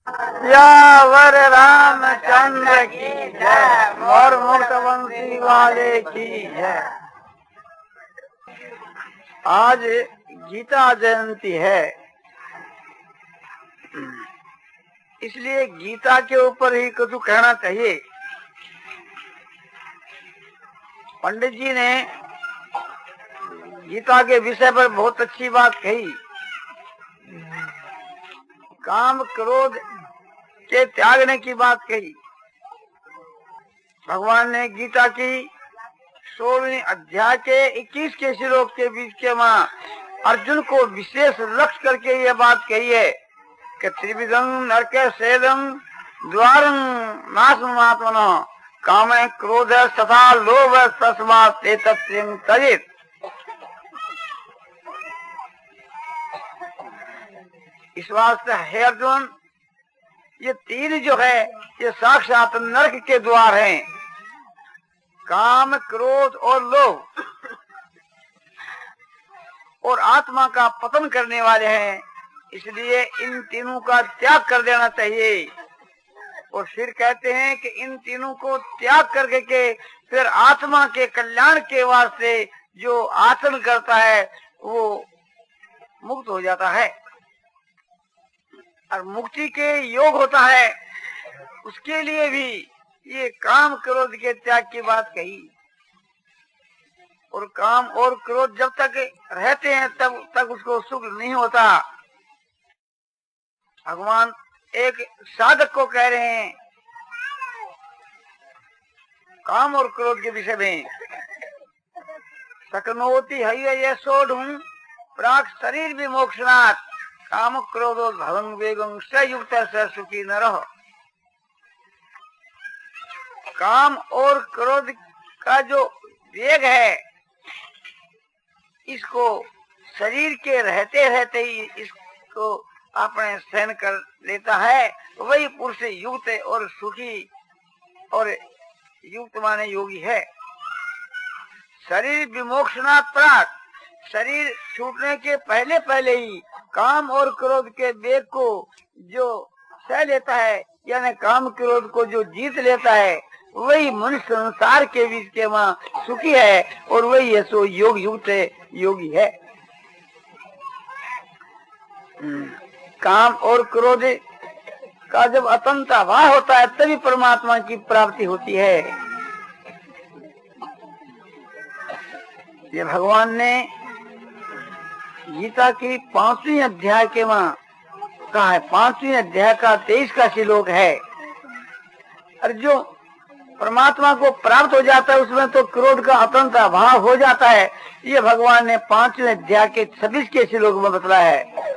यावर रामचंद्र की जय, और मुक्तवंशी वाले की जय। आज गीता जयंती है, इसलिए गीता के ऊपर ही कुछ कहना चाहिए। पंडित जी ने गीता के विषय पर बहुत अच्छी बात कही। काम क्रोध के त्यागने की बात कही। भगवान ने गीता की 16वीं अध्याय के 21 के श्लोक के बीच के मां अर्जुन को विशेष लक्ष्य करके ये बात कही है कि त्रिविधं नरके सेदं द्वारं नाशमात्मनो काम क्रोध तथा लोभ तस्मात् एतत्त्वं त्यजेत्। इस वास्ते हे अर्जुन, ये तीन जो है ये साक्षात नरक के द्वार हैं। काम, क्रोध और लोभ, और आत्मा का पतन करने वाले हैं। इसलिए इन तीनों का त्याग कर देना चाहिए। और फिर कहते हैं कि इन तीनों को त्याग करके के फिर आत्मा के कल्याण के वास्ते जो आचरण करता है वो मुक्त हो जाता है और मुक्ति के योग होता है। उसके लिए भी ये काम क्रोध के त्याग की बात कही। और काम और क्रोध जब तक रहते हैं तब तक उसको सुख नहीं होता। भगवान एक साधक को कह रहे हैं काम और क्रोध के विषय में, शक्नोति हयसोढुं प्राक शरीर विमोक्षणात् काम क्रोधो भवं वेगं स युक्त स सुखी नरः। काम और क्रोध का जो वेग है, इसको शरीर के रहते रहते ही इसको अपने सहन कर लेता है, वही पुरुष युक्त और सुखी और युक्त माने योगी है। शरीर विमोक्षणात् प्राक, शरीर छूटने के पहले पहले ही काम और क्रोध के वेग को जो सह लेता है, यानी काम क्रोध को जो जीत लेता है, वही मनुष्य संसार के बीच के वहाँ सुखी है और वही है सो योग युक्त योगी है। काम और क्रोध का जब अतंत अभाव होता है तभी परमात्मा की प्राप्ति होती है। ये भगवान ने गीता की 5वीं अध्याय के वहाँ कहा है। 5वीं अध्याय का 23 का श्लोक है। और जो परमात्मा को प्राप्त हो जाता है उसमें तो क्रोध का अत्यंत अभाव हो जाता है। ये भगवान ने 5वें अध्याय के 26 के श्लोक में बतलाया है।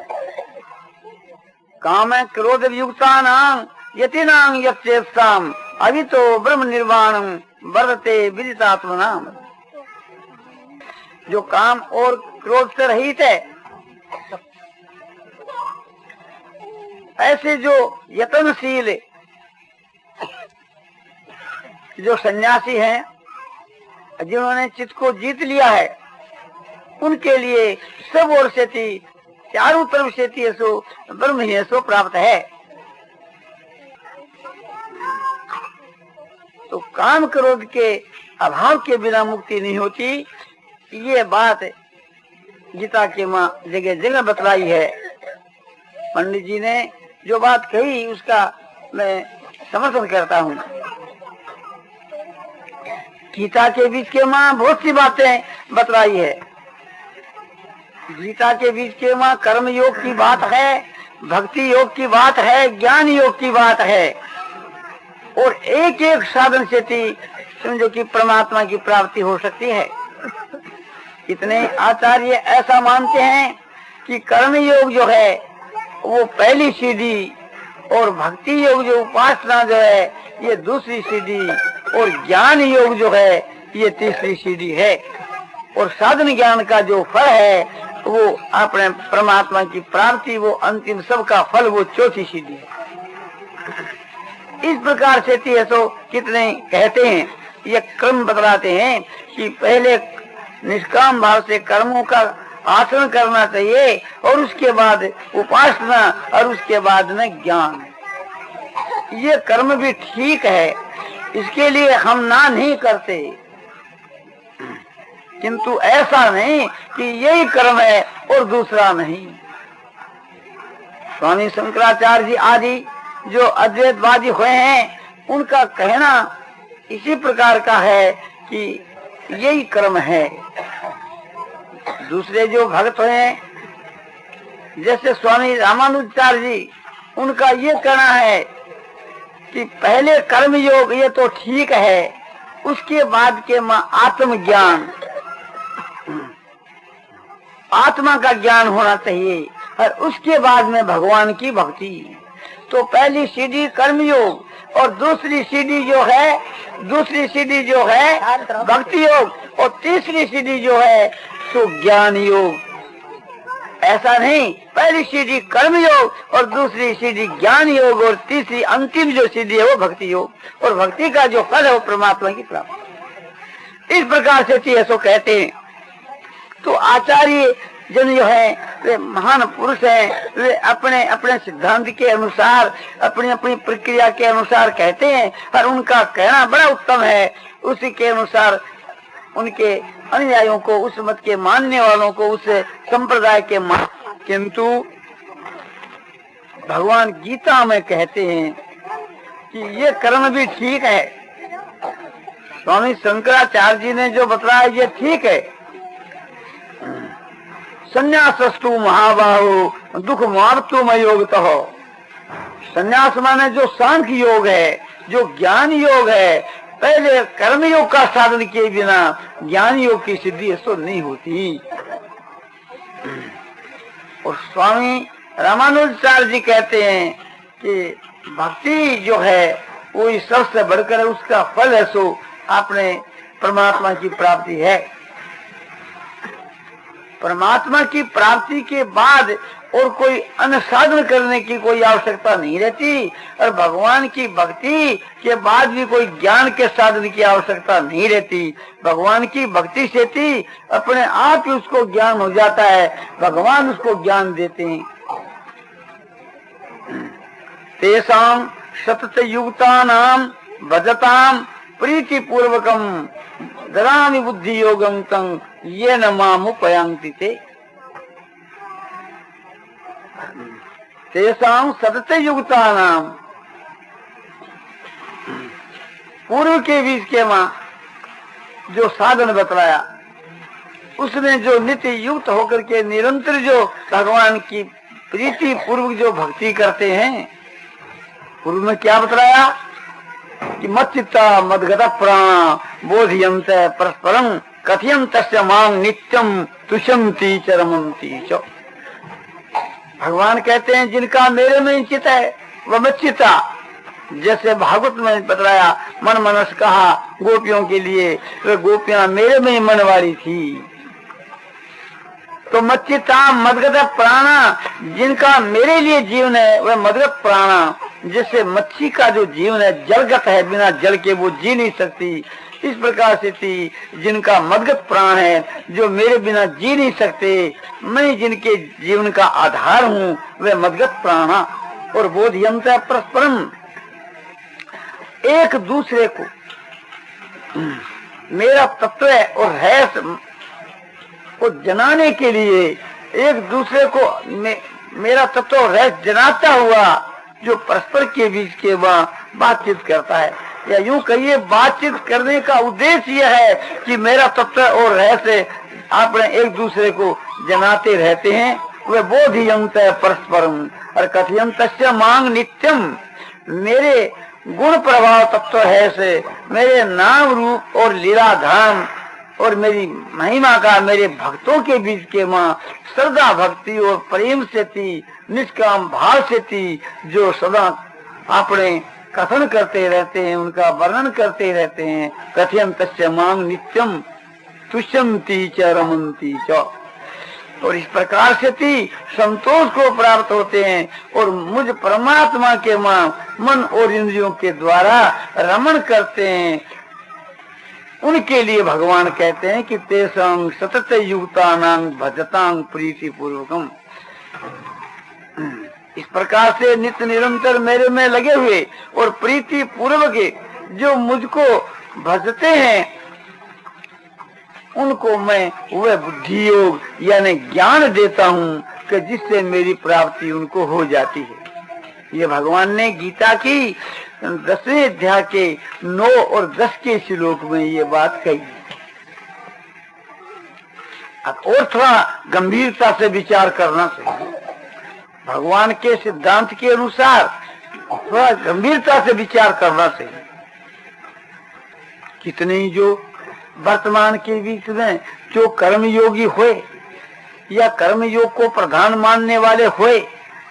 काम क्रोध युक्तानां यतिनां यच्चेत्साम अवितो ब्रह्म निर्वाणं वर्तते विदितात्मनाम। जो काम और क्रोध से रहित है, ऐसे जो यत्नशील जो सन्यासी हैं, जिन्होंने चित्त को जीत लिया है, उनके लिए सब ओर से चारों तरफ से सो ब्रह्म ही सो प्राप्त है। तो काम क्रोध के अभाव के बिना मुक्ति नहीं होती। ये बात गीता के माँ जगह जगह बतलाई है। पंडित जी ने जो बात कही उसका मैं समर्थन करता हूँ। गीता के बीच के माँ बहुत सी बातें बतलाई है। गीता के बीच के माँ कर्म योग की बात है, भक्ति योग की बात है, ज्ञान योग की बात है। और एक एक साधन से समझो कि परमात्मा की प्राप्ति हो सकती है। कितने आचार्य ऐसा मानते हैं कि कर्म योग जो है वो पहली सीढ़ी और भक्ति योग जो उपासना जो है ये दूसरी सीढ़ी और ज्ञान योग जो है ये तीसरी सीढ़ी है। और साधन ज्ञान का जो फल है वो अपने परमात्मा की प्राप्ति, वो अंतिम सबका फल, वो चौथी सीढ़ी है। इस प्रकार से तो कितने कहते हैं, ये क्रम बतलाते हैं कि पहले निष्काम भाव से कर्मों का आचरण करना चाहिए और उसके बाद उपासना और उसके बाद में ज्ञान। ये कर्म भी ठीक है, इसके लिए हम ना नहीं करते, किंतु ऐसा नहीं कि यही कर्म है और दूसरा नहीं। स्वामी शंकराचार्य जी आदि जो अद्वैतवादी हुए हैं, उनका कहना इसी प्रकार का है कि यही कर्म है। दूसरे जो भक्त हैं, जैसे स्वामी रामानुजाचार्य जी, उनका ये कहना है कि पहले कर्म योग ये तो ठीक है, उसके बाद के आत्मज्ञान, आत्मा का ज्ञान होना चाहिए, और उसके बाद में भगवान की भक्ति। तो पहली सीढ़ी कर्म योग और दूसरी सीढ़ी जो है भक्ति योग, और तीसरी सीढ़ी जो है तो ज्ञान योग। ऐसा नहीं, पहली सीढ़ी कर्म योग और दूसरी सीढ़ी ज्ञान योग, और तीसरी अंतिम जो सीढ़ी है वो भक्ति योग, और भक्ति का जो फल है वो परमात्मा की प्राप्ति। इस प्रकार से ऐसा कहते हैं। तो आचार्य जन जो है वे महान पुरुष हैं, वे अपने अपने सिद्धांत के अनुसार, अपनी अपनी प्रक्रिया के अनुसार कहते हैं, और उनका कहना बड़ा उत्तम है। उसी के अनुसार उनके अनुयायियों को, उस मत के मानने वालों को, उस संप्रदाय के किंतु भगवान गीता में कहते हैं कि ये कर्म भी ठीक है। स्वामी शंकराचार्य जी ने जो बतलाया ये ठीक है। संन्यासस्तु महाबाहु दुख मार्तु मयोगतः। संन्यास माने जो सांख्य योग है, जो ज्ञान योग है, पहले कर्म योग का साधन किए बिना ज्ञान योग की सिद्धि ऐसा नहीं होती। और स्वामी रामानुजाचार्य जी कहते हैं कि भक्ति जो है वो इस सबसे बढ़कर है, उसका फल है सो आपने परमात्मा की प्राप्ति है। परमात्मा की प्राप्ति के बाद और कोई अनुसाधन करने की कोई आवश्यकता नहीं रहती, और भगवान की भक्ति के बाद भी कोई ज्ञान के साधन की आवश्यकता नहीं रहती। भगवान की भक्ति से थी अपने आप ही उसको ज्ञान हो जाता है, भगवान उसको ज्ञान देते हैं। तेषां सतत युक्तानां भजतां प्रीति पूर्वकम ददामि बुद्धि योगम तं ये न मामुपयांति ते। तेषां सतत युक्तानां, पूर्व के बीच के जो साधन बतलाया, उसने जो नित्य युक्त होकर के निरंतर जो भगवान की प्रीति पूर्वक जो भक्ति करते हैं, पूर्व में क्या बतलाया कि मच्चित्ता मदगत प्राण बोधियंत परस्परम कथयं तस्य मांग नित्यम तुषंती च रमंती च। भगवान कहते हैं जिनका मेरे में चित है वह मच्चिता, जैसे भागवत में बतलाया मन मनस कहा गोपियों के लिए, वे गोपियां मेरे में मन वाली थी। तो मच्चिता मदगत प्राणा, जिनका मेरे लिए जीवन है वह मदगत प्राणा, जैसे मच्छी का जो जीवन है जलगत है, बिना जल के वो जी नहीं सकती। इस प्रकार से थी जिनका मदगत प्राण है, जो मेरे बिना जी नहीं सकते, मैं जिनके जीवन का आधार हूँ वे मदगत प्राणा। और बोधयंत परस्परम, एक दूसरे को मेरा तत्व और रहस्य को जनाने के लिए, एक दूसरे को मेरा तत्व और रहस्य जनाता हुआ जो परस्पर के बीच के वह बातचीत करता है, या यूं कहिए बातचीत करने का उद्देश्य यह है कि मेरा तत्व और रहस्य आपने एक दूसरे को जनाते रहते हैं। वे बोधियंत परस्परम और कथयंत तस्य मांग नित्यम, मेरे गुण प्रभाव तत्व है से, मेरे नाम रूप और लीला धाम और मेरी महिमा का मेरे भक्तों के बीच के माँ श्रद्धा भक्ति और प्रेम से थी, निष्काम भाव से थी, जो सदा अपने कथन करते रहते हैं, उनका वर्णन करते रहते हैं। कथयं तस्य मांग नित्यम तुष्यंती च रमंती च। और इस प्रकार से थी संतोष को प्राप्त होते हैं, और मुझ परमात्मा के मन और इंद्रियों के द्वारा रमण करते हैं। उनके लिए भगवान कहते हैं कि तेषां सतत युक्तानां भजतां प्रीति पूर्वकम। इस प्रकार से नित्य निरंतर मेरे में लगे हुए और प्रीति पूर्वक जो मुझको भजते हैं, उनको मैं वह बुद्धि योग यानी ज्ञान देता हूँ कि जिससे मेरी प्राप्ति उनको हो जाती है। ये भगवान ने गीता की 10वें अध्याय के 9 और 10 के श्लोक में ये बात कही। अब और थोड़ा गंभीरता से विचार करना चाहिए। भगवान के सिद्धांत के अनुसार थोड़ा गंभीरता से विचार करना चाहिए। कितने ही जो वर्तमान के बीच में जो कर्मयोगी हुए या कर्मयोग को प्रधान मानने वाले हुए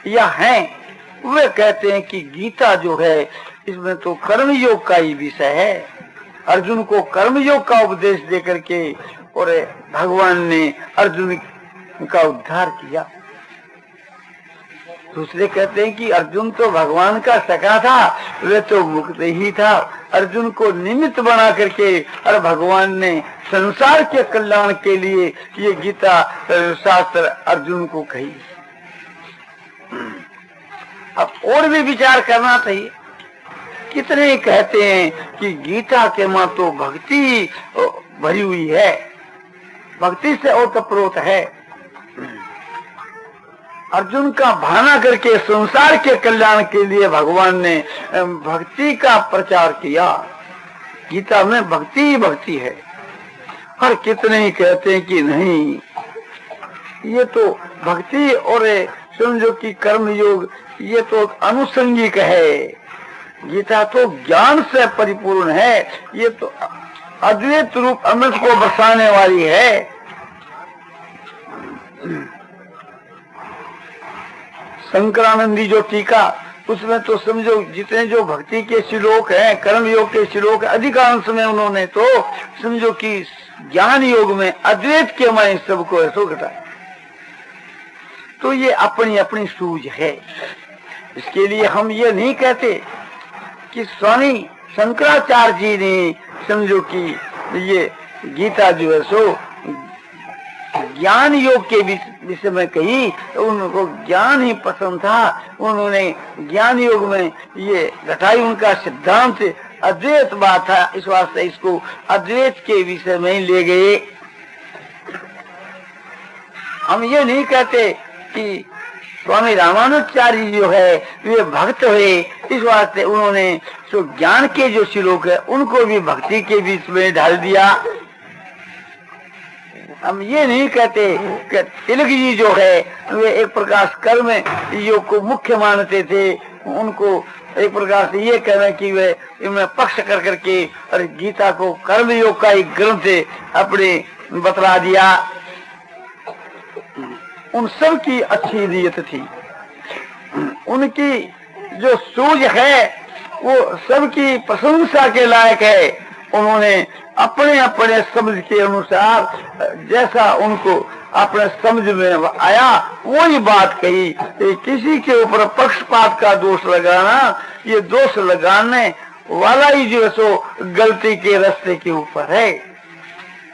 या हैं, वे कहते हैं कि गीता जो है इसमें तो कर्मयोग का ही विषय है। अर्जुन को कर्मयोग का उपदेश देकर के और भगवान ने अर्जुन का उद्धार किया। दूसरे कहते हैं कि अर्जुन तो भगवान का सखा था, वे तो मुक्त ही था। अर्जुन को निमित्त बना करके और भगवान ने संसार के कल्याण के लिए ये गीता शास्त्र अर्जुन को कही। अब और भी विचार करना चाहिए। कितने कहते हैं कि गीता के मां तो भक्ति भरी हुई है, भक्ति से ओतप्रोत है। अर्जुन का बहाना करके संसार के कल्याण के लिए भगवान ने भक्ति का प्रचार किया। गीता में भक्ति ही भक्ति है। और कितने ही कहते हैं कि नहीं, ये तो भक्ति और समझो कि कर्म योग ये तो अनुसंगिक है। गीता तो ज्ञान से परिपूर्ण है, ये तो अद्वैत रूप अमृत को बरसाने वाली है। शंकरानंदी जो टीका, उसमें तो समझो जितने जो भक्ति के श्लोक हैं, कर्म योग के श्लोक, अधिकांश में उन्होंने तो समझो कि ज्ञान योग में अद्वैत के मैं सबको ऐसो घटाया। तो ये अपनी अपनी सूझ है। इसके लिए हम ये नहीं कहते कि स्वामी शंकराचार्य जी ने समझो कि ये गीता जो है सो ज्ञान योग के विषय में कही, तो उनको ज्ञान ही पसंद था। उन्होंने ज्ञान योग में ये घटाई। उनका सिद्धांत अद्वैत बात था, इस वास्ते इसको अद्वैत के विषय में ले गए। हम ये नहीं कहते कि स्वामी रामानुजाचार्य जो है वे भक्त हुए, इस वास्ते उन्होंने जो ज्ञान के जो श्लोक है उनको भी भक्ति के बीच में डाल दिया। हम ये नहीं कहते कि तिलक जी जो है वे एक प्रकार कर्म योग को मुख्य मानते थे। उनको एक प्रकार से ये कहना कि वे इनमें पक्ष कर करके और गीता को कर्म योग का एक ग्रंथ अपने बतला दिया। उन सब की अच्छी नीयत थी, उनकी जो सूझ है वो सबकी प्रशंसा के लायक है। उन्होंने अपने अपने समझ के अनुसार जैसा उनको अपने समझ में आया वही बात कही। किसी के ऊपर पक्षपात का दोष लगाना, ये दोष लगाने वाला ही जो है सो गलती के रास्ते के ऊपर है।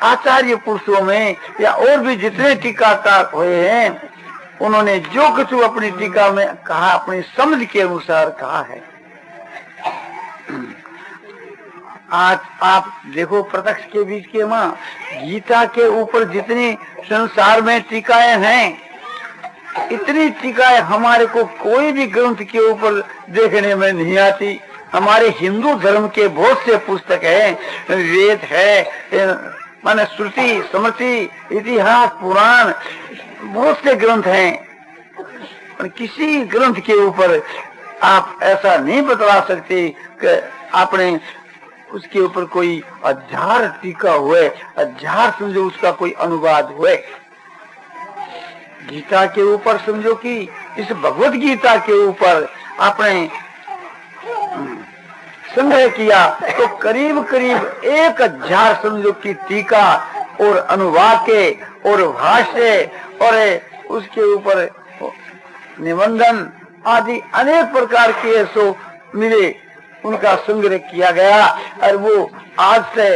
आचार्य पुरुषों में या और भी जितने टीकाकार हुए हैं, उन्होंने जो कुछ अपनी टीका में कहा अपनी समझ के अनुसार कहा है। आज आप देखो प्रत्यक्ष के बीच के मां गीता के ऊपर जितनी संसार में टीकाएं हैं, इतनी टीकाएं हमारे को कोई भी ग्रंथ के ऊपर देखने में नहीं आती। हमारे हिंदू धर्म के बहुत से पुस्तक हैं, वेद है, माने श्रुति स्मृति इतिहास पुराण, बहुत से ग्रंथ हैं। पर किसी ग्रंथ के ऊपर आप ऐसा नहीं बतला सकते कि आपने उसके ऊपर कोई अध्यार टीका हुए, अध्यार समझो उसका कोई अनुवाद हुए। गीता के ऊपर समझो कि इस भगवत गीता के ऊपर आपने संग्रह किया तो करीब करीब 1000 समझो की टीका और अनुवाद के और भाष्य और उसके ऊपर निबंधन आदि अनेक प्रकार के ऐसो मिले, उनका संग्रह किया गया। और वो आज से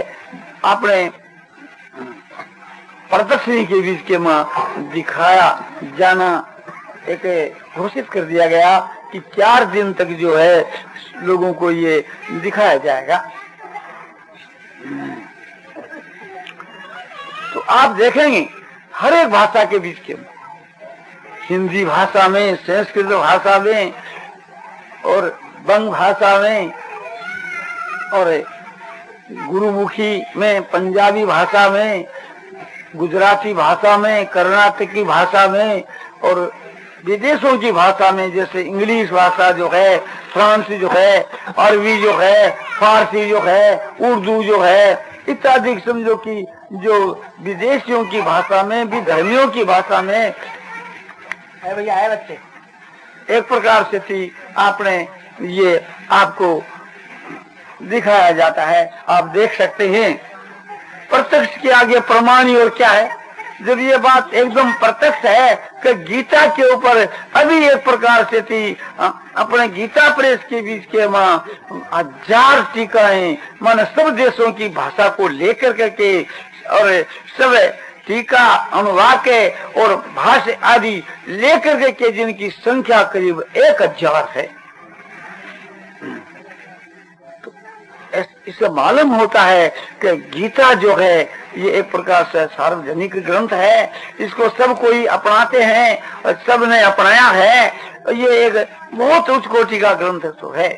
अपने प्रदर्शनी के बीच के में दिखाया जाना एक घोषित कर दिया गया कि 4 दिन तक जो है लोगों को ये दिखाया जाएगा। तो आप देखेंगे हर एक भाषा के बीच के, हिंदी भाषा में, संस्कृत भाषा में और बंग भाषा में और गुरुमुखी में, पंजाबी भाषा में, गुजराती भाषा में, कर्नाटकी भाषा में और विदेशों की भाषा में, जैसे इंग्लिश भाषा जो है, फ्रांसी जो है, अरबी जो है, फारसी जो है, उर्दू जो है इत्यादि, समझो कि जो विदेशियों की भाषा में, विधर्मियों की भाषा में है भैया, है बच्चे, एक प्रकार से थी आपने ये आपको दिखाया जाता है। आप देख सकते हैं प्रत्यक्ष के आगे प्रमाण और क्या है। जब ये बात एकदम प्रत्यक्ष है कि गीता के ऊपर अभी एक प्रकार से थी अपने गीता प्रेस के बीच के वहाँ 1000 टीकाएं माने सब देशों की भाषा को लेकर करके और सब टीका अनुवाद और भाषा आदि लेकर के जिनकी संख्या करीब 1000 है। इससे मालूम होता है कि गीता जो है ये एक प्रकार से सार्वजनिक ग्रंथ है, इसको सब कोई अपनाते हैं और सब ने अपनाया है। ये एक बहुत उच्च कोटि का ग्रंथ तो है।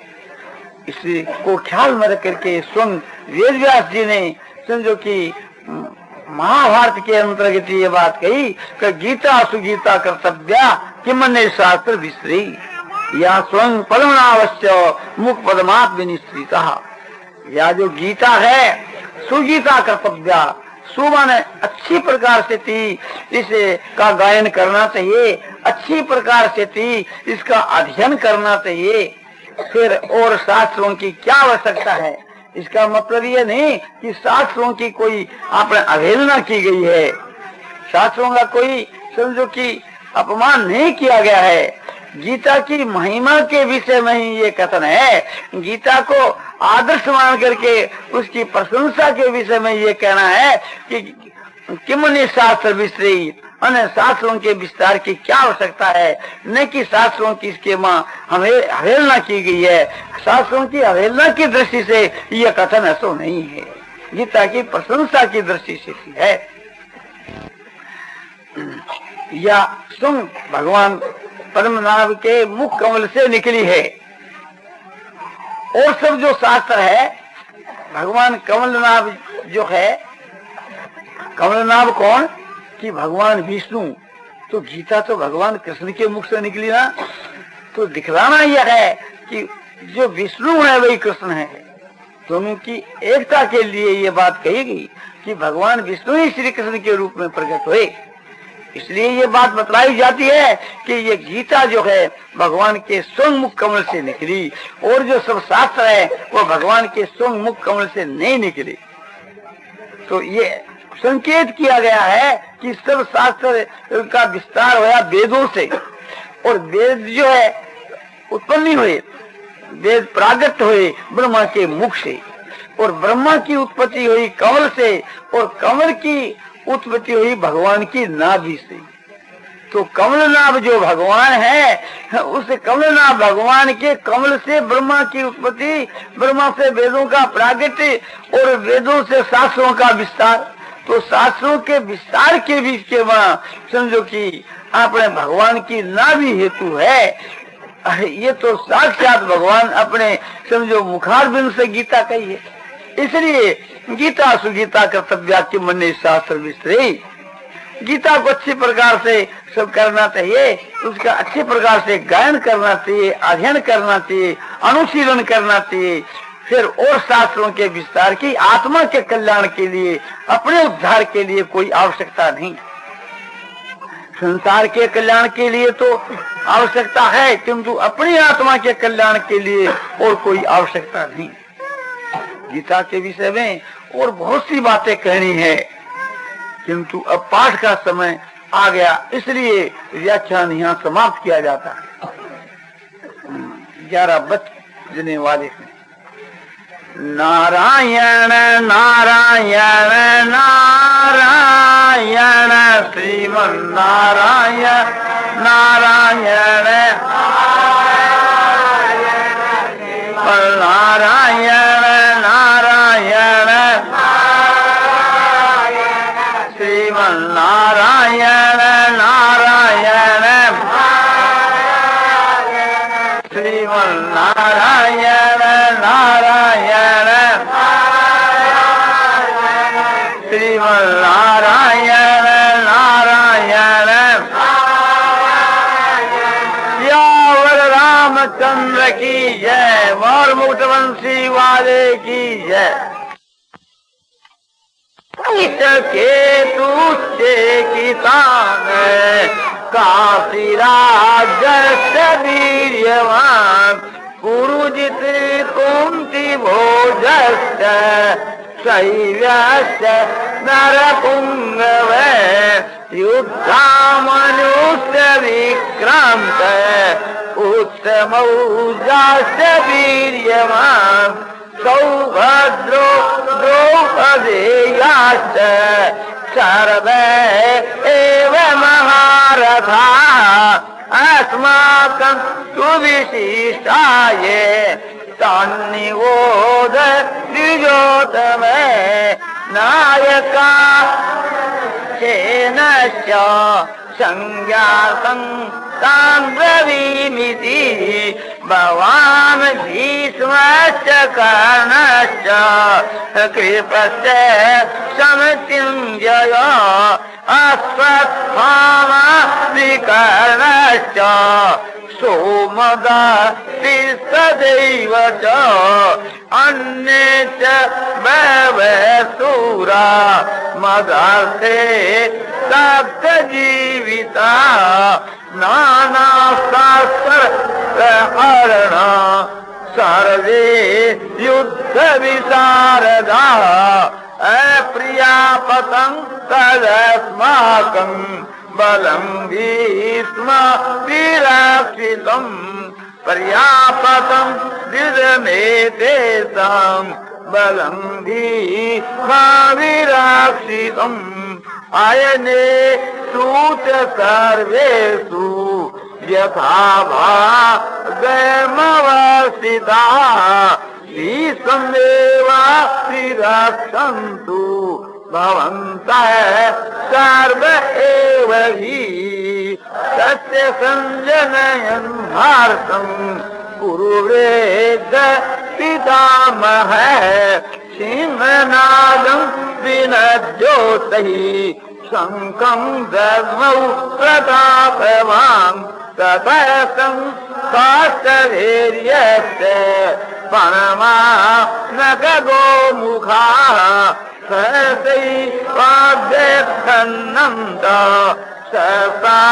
इसी को ख्याल में रख करके स्वयं वेद व्यास जी ने समझो कि महाभारत के अंतर्गत ये बात कही कि गीता सुगीता कर्तव्या किमन्य शास्त्र विश्री या स्वयं पदमनावश्य मुख पदमात विनिश्रिता। या जो गीता है सुगीता कर्तव्या, सुमाने अच्छी प्रकार से थी, इसे का गायन करना चाहिए, अच्छी प्रकार से थी, इसका अध्ययन करना चाहिए। फिर और शास्त्रों की क्या आवश्यकता है, इसका मतलब ये नहीं कि शास्त्रों की कोई आपने अवहेलना की गई है, शास्त्रों का कोई समझो कि अपमान नहीं किया गया है। गीता की महिमा के विषय में ही ये कथन है। गीता को आदर्श मान करके उसकी प्रशंसा के विषय में ये कहना है कि किमने शास्त्र विस्तृत, अन्य शास्त्रों के विस्तार की क्या आवश्यकता है, न कि शास्त्रों की इसके माँ हमें अवहेलना की गई है। शास्त्रों की अवहेलना की दृष्टि से यह कथन ऐसा नहीं है, गीता की प्रशंसा की दृष्टि से है। या सुन भगवान पद्मनाभ के मुख कमल से निकली है। और सब जो शास्त्र है भगवान कमलनाभ जो है, कमलनाभ कौन कि भगवान विष्णु, तो गीता तो भगवान कृष्ण के मुख से निकली ना, तो दिखलाना यह है कि जो विष्णु है वही कृष्ण है। दोनों की एकता के लिए ये बात कही गई कि भगवान विष्णु ही श्री कृष्ण के रूप में प्रकट हुए। इसलिए ये बात बतलाई जाती है कि ये गीता जो है भगवान के स्वयं मुख कमल से निकली, और जो सब शास्त्र है वो भगवान के स्वयं मुख कमल से नहीं निकली। तो ये संकेत किया गया है कि सब शास्त्र का विस्तार हुआ वेदों से, और वेद जो है उत्पन्न हुए, वेद प्रागट हुए ब्रह्मा के मुख से, और ब्रह्मा की उत्पत्ति हुई कमल से, और कमल की उत्पत्ति हुई भगवान की नाभि से। तो कमलनाभ जो भगवान है, उस कमलनाभ भगवान के कमल से ब्रह्मा की उत्पत्ति, ब्रह्मा से वेदों का प्रागट और वेदों से शास्त्रों का विस्तार। तो शास्त्रों के विस्तार के बीच के वहाँ समझो कि आपने भगवान की नाभि हेतु है। ये तो साक्षात भगवान अपने समझो मुखारबिंद से गीता कही है। इसलिए गीता सुगीता कर्तव्या कि मन्य शास्त्र विस्तृ, गीता को अच्छी प्रकार से सब करना चाहिए, उसका अच्छी प्रकार से गायन करना चाहिए, अध्ययन करना चाहिए, अनुशीलन करना चाहिए। फिर और शास्त्रों के विस्तार की आत्मा के कल्याण के लिए, अपने उद्धार के लिए कोई आवश्यकता नहीं। संसार के कल्याण के लिए तो आवश्यकता है, किंतु अपनी आत्मा के कल्याण के लिए और कोई आवश्यकता नहीं। गीता के विषय में और बहुत सी बातें कहनी है, किंतु अब पाठ का समय आ गया, इसलिए व्याख्यान यहाँ समाप्त किया जाता है। 11 बजने वाले हैं। नारायण नारायण नारायण श्रीमन नारायण नारायण नारायण नारायण श्रीमन्नारायण नारायण श्रीमन्नारायण नारायण श्रीमन्नारायण नारायण यावर रामचंद्र की जय, मोर मुक्तवंशी वाले की जय। केतु से किसान काशी राज्य वीर्यवान पुरुजित कुंती भोजस्य शैव्यस्य नरपुंगव युद्धामनुष्य विक्रांत उत्तमौजास्य वीर्यवान सौभद्रो द्रौपदेयाश्च सर्वे एव महारथा अस्माकं तु विशिष्टाये तन्निबोध द्विजोतमे नायका सेनश्च संज्ञातं तां ब्रवीमिति भवान् भीष्मश्च कर्णश्च कृपश्च समितिञ्जय अश्वत्थामा विकर्णश्च सोमदत्तिस्तदैव च अन्ये च बहवः मदर्थे सप्तजीविता नानाशास्त्रहरण सर्वे युद्धविशारदा अप्रियापतं तदस्माकं बलं भीष्म विरक्षितम् पर्यापतं दिदमेतेषां बलं भीष्म विरक्षितम् आयने सूच सर्वेषु यथा भागमवस्थिता भीष्मेव विरक्षन्तु भवन्तः सर्व एव हि तस्य संजनयन् भारतं कुरुवेद पितामहः सिंहनादं विनद्योतैः शङ्खं दद्मौ प्रतापवान् ततः काष्ठवीर्यस्य परमा सहसैवाग्यखन्नन्त सप्ताब्दस्तूलो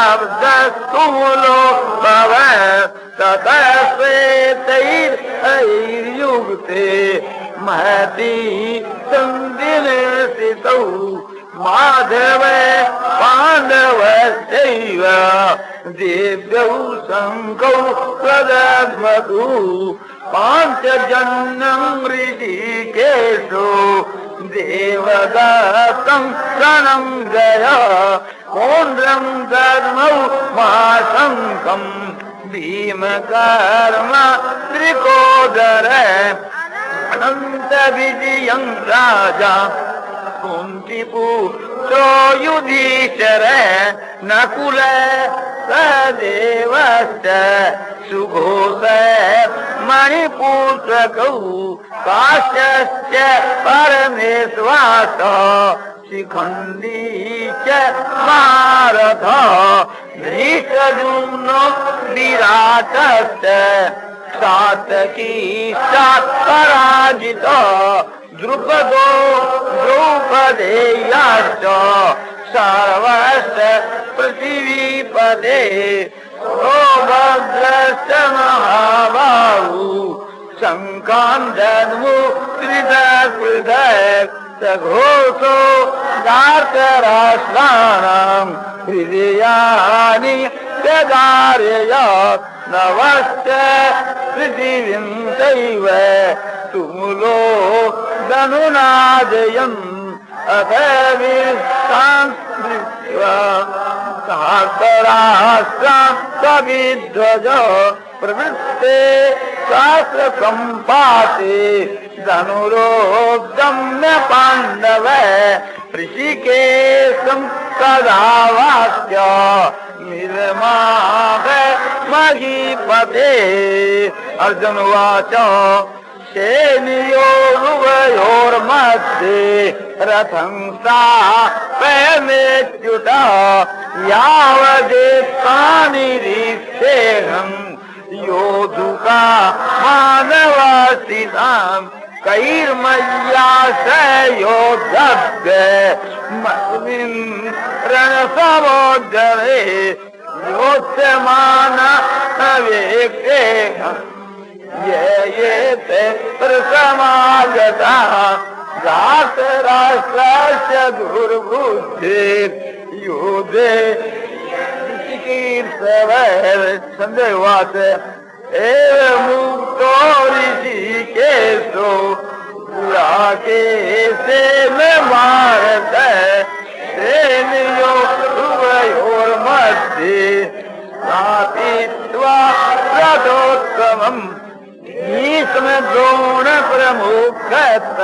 भवेत् ततः श्वेतैर्युक्ते महती सन्दिने स्थितौ माधव पाण्डवश्चैव दिव्यौ शङ्कौ प्रदध्मतु पाञ्चजन्यं ऋषिकेशो देवदत्तं रणं गय कोन्द्रं धर्मौ महाशङ्कं भीमकर्म त्रिकोदर अनंत विजयं राजा कुन्तीपुत्रो युधिष्ठिर नकुल सहदेवश्च सुघोष मणिपुत्रकौ काश्यश्च परमेश्वास शिखण्डी च महारथ धृष्टद्युम्नो विराटश्च सातकी पराजित द्रुपदो द्रौपदेयाश्च सर्वश्च पृथिवीपदे भद्रश्च महाबाहु शङ्खान् दद्मु त्रिदः सघोषो धार्तराष्ट्राणां हृदयानि व्यधारयत् नवश्च पृथिवीं चैव तुमुलो धनुनादयन् अथ सहस्राष्ट्रविध्वज प्रवृत्ते शास्त्र संपाते धनुरोद्यम्य पांडव ऋषिकेशं तदावास्य निर्माद महीपते। अर्जुन उवाच सेनयोरुभयोर्मध्ये रथं स्थापयाम्यच्युत यावदेतानिरीक्षेऽहम् योद्धुका मानवस्थिताम् कैर्मय्या सयोद्धव्य मस्मिन् रणसमुद्रे योत्स्यमानवेक्षेऽहम् ये ते प्रसमागताः धार्तराष्ट्रस्य दुर्बुद्धिर्युधे संजय उवाच एवमुक्तो ऋषिकेशो पुराकेशेन भारत सेनयोरुभयोर्मध्ये स्थापित्वा रथोत्तमम् भीष्म द्रोण प्रमुखतः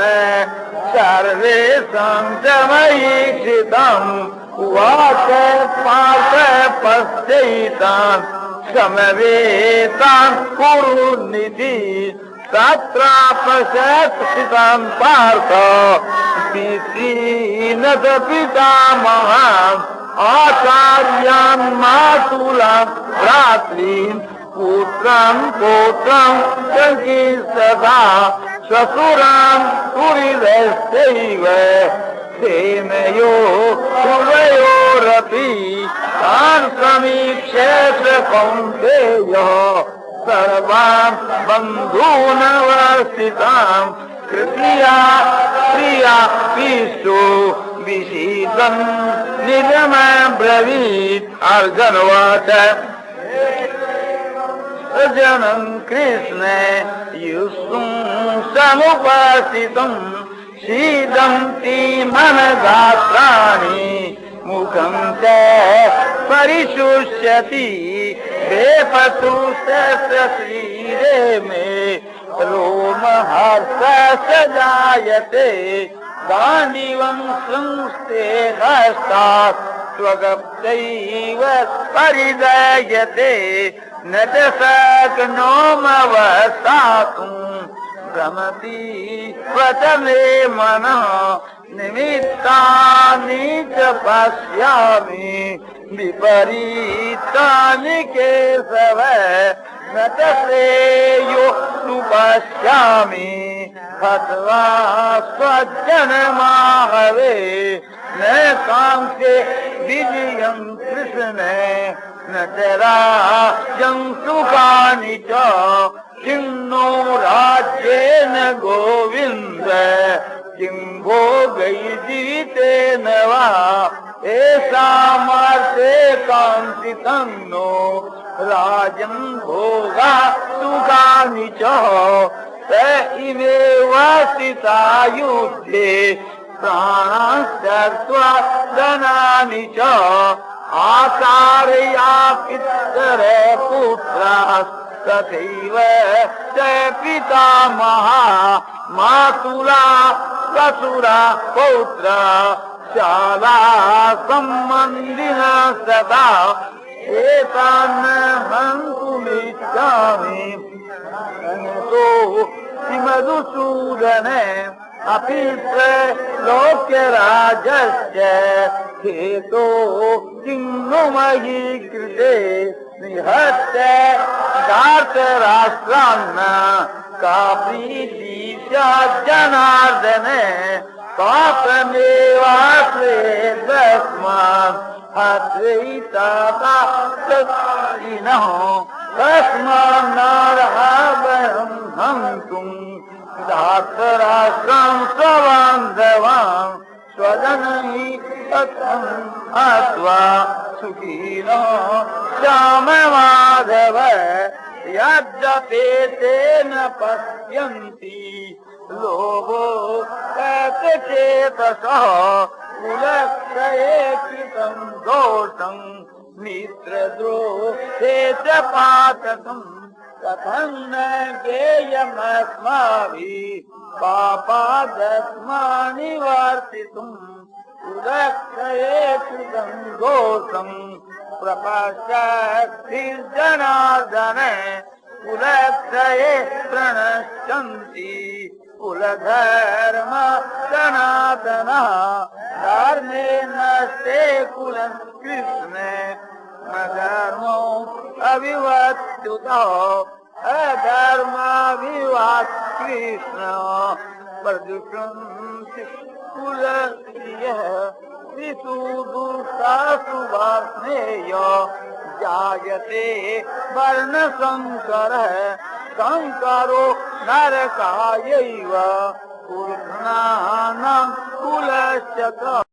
सर्वेषां च महीक्षितम् उवाच पार्थ पश्यैतान् समवेतान् कुरुनिधि तत्रापश्यत्स्थितान् पार्थ पितॄन् पितामहान् आचार्यान् मातुलान् भ्रातॄन् पुत्रं सखा श्वशुरान् सुहृदश्चैव सेनयोरुभयोरपि तान् समीक्ष्य कौन्तेय सर्वान् बन्धूनवस्थितान् कृत्या प्रिया पीष्टो विषीदन् निजमब्रवीत्। अर्जुन उवाच जनं कृष्ण युष्टुं समुपस्थितं शीदन्ति मनगात्राणि मुखं च परिशुष्यति वेपतुष्यस्य शरीरे मे रोमहर्षश्च जायते गाण्डीवं संस्थे हस्तात् स्वगप्तैव परिदयते न च शक्नोमवसातुम् भ्रमति वचने मनः निमित्तानि च पश्यामि विपरीतानि केशव न च श्रेयो पश्यामि हत्वा स्वजनमाहवे न कांक्षे विजयं कृष्ण न च राज्यं सुखानि च किन्नो राज्येन गोविन्द किं भोगैर्जीवितेन वा येषामर्थे काङ्क्षितं नो राज्यं भोगा सुखानि च त इमेव स्थिता युद्धे प्राणान् त्यक्त्वा धनानि च आचार्या पितरः पुत्राः तथैव च पितामहा मातुला ससुरा पौत्रा शाला सम्बन्धिनः सदा एतान् हन्तुमिच्छामि तो मधुसूदन अपि लोक्यराजस्य हेतो किन्नु मयि कृते निहत्य धार्तराष्ट्रान् का प्रीति स्यात् जनार्दन पापमेवाश्रयेदस्मान् हत्वैतानः तस्मान्नार्हावयं हन्तुम् धार्तराष्ट्रान् स्वबान्धवान् स्वजनैः कथं हत्वा सुखिनो श्याम माधव यद्यपि ते न पश्यन्ति लोभो चेतसः कुलक्षये कृतं दोषं मित्रद्रोहे च पातकम् कथं न ज्ञेयमस्माभिः पापादस्मानिवर्तितुम् कुलक्षये कृतं दोषं प्रपश्यद्भिर्जनार्दन कुलक्षये प्रणश्यन्ति कुलधर्म सनातनः धर्मे नष्टे कुलं कृष्ण धर्मो अविवत्युतः अधर्माविवात् कृष्ण प्रदुषन्ति कुलप्रियः त्रिषु दुष्टासु वार्ष्णेय जायते वर्णसंकरः संकरो नरकायैव कुलघ्नानां कुलस्य